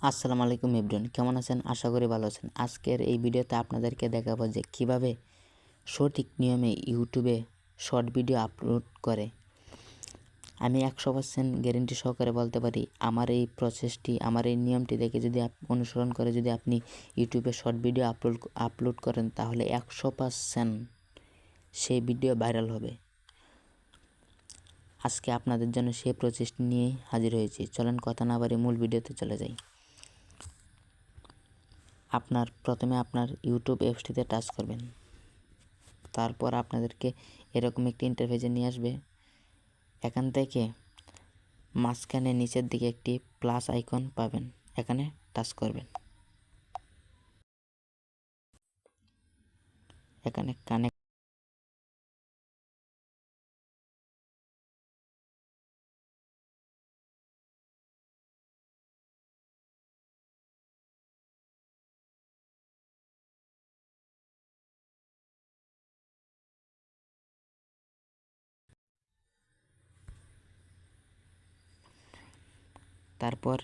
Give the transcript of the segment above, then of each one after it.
আসসালামু আলাইকুম এভরিওয়ান, কেমন আছেন? আশা করি ভালো আছেন। আজকের এই ভিডিওতে আপনাদেরকে দেখাবো যে কিভাবে সঠিক নিয়মে ইউটিউবে শর্ট ভিডিও আপলোড করে। আমি 100% গ্যারেন্টি সহকারে বলতে পারি, আমার এই প্রসেসটি, আমার এই নিয়মটি দেখে যদি অনুসরণ করে যদি আপনি ইউটিউবে শর্ট ভিডিও আপলোড করেন, তাহলে 100% সেই ভিডিও ভাইরাল হবে। আজকে আপনাদের জন্য সেই প্রসেসটি নিয়েই হাজির হয়েছি। চলেন কথা না বাড়িয়ে মূল ভিডিওতে চলে যাই। প্রথমে আপনার ইউটিউব অ্যাপসটিতে টাচ করবেন। তারপর আপনাদেরকে এরকম একটি ইন্টারফেসে নিয়ে আসবে। এখান থেকে মাঝখানে নিচের দিকে একটি প্লাস আইকন পাবেন, এখানে টাচ করবেন। এখানে কানেক্ট তারপর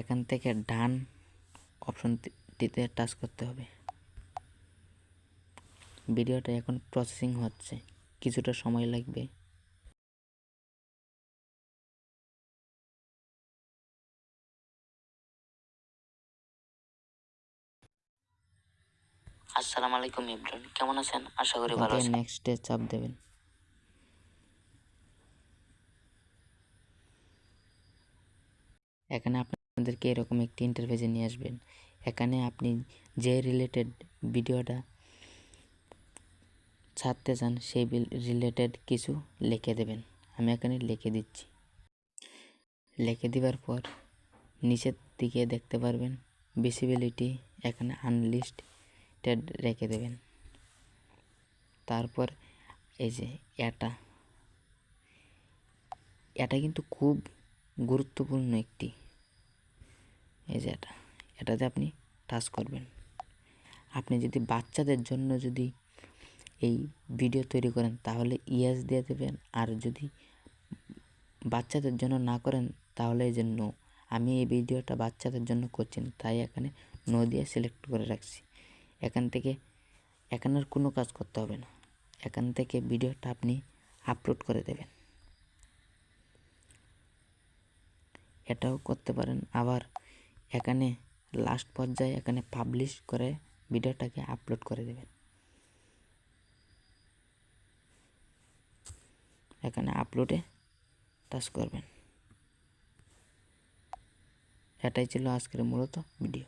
এখান থেকে ডান অপশনটিতে টাচ করতে হবে। ভিডিওটা এখন প্রসেসিং হচ্ছে, কিছুটা সময় লাগবে। আসসালামু আলাইকুম এভরিওয়ান, কেমন আছেন? আশা করি ভালো আছেন। নেক্সটে চাপ দেবেন। এখানে আপনাদেরকে এরকম একটি ইন্টারফেসে নিয়ে আসবেন। এখানে আপনি যে রিলেটেড ভিডিওটা ছাড়তে চান সেই রিলেটেড কিছু লিখে দেবেন। আমি এখানে লিখে দিচ্ছি। লিখে দেওয়ার পর নিচের দিকে দেখতে পারবেন ভিজিবিলিটি, এখানে আনলিস্টেড রেখে দেবেন। তারপর এই যে এটা কিন্তু খুব গুরুত্বপূর্ণ একটি, এই যে এটাতে আপনি টাচ করবেন। আপনি যদি বাচ্চাদের জন্য যদি এই ভিডিও তৈরি করেন তাহলে ইয়েস দিয়ে দেবেন, আর যদি বাচ্চাদের জন্য না করেন তাহলে এই যে নো। আমি এই ভিডিওটা বাচ্চাদের জন্য করছি, তাই এখানে নো দিয়ে সিলেক্ট করে রাখছি। এখানে আর কোনো কাজ করতে হবে না। এখান থেকে ভিডিওটা আপনি আপলোড করে দেবেন। এটাও করতে পারেন। আবার এখানে লাস্ট পর্যায়ে এখানে পাবলিশ করে ভিডিওটাকে আপলোড করে দেবেন। এখানে আপলোডে টাচ করবেন। এটাই ছিল আজকের মূলত ভিডিও।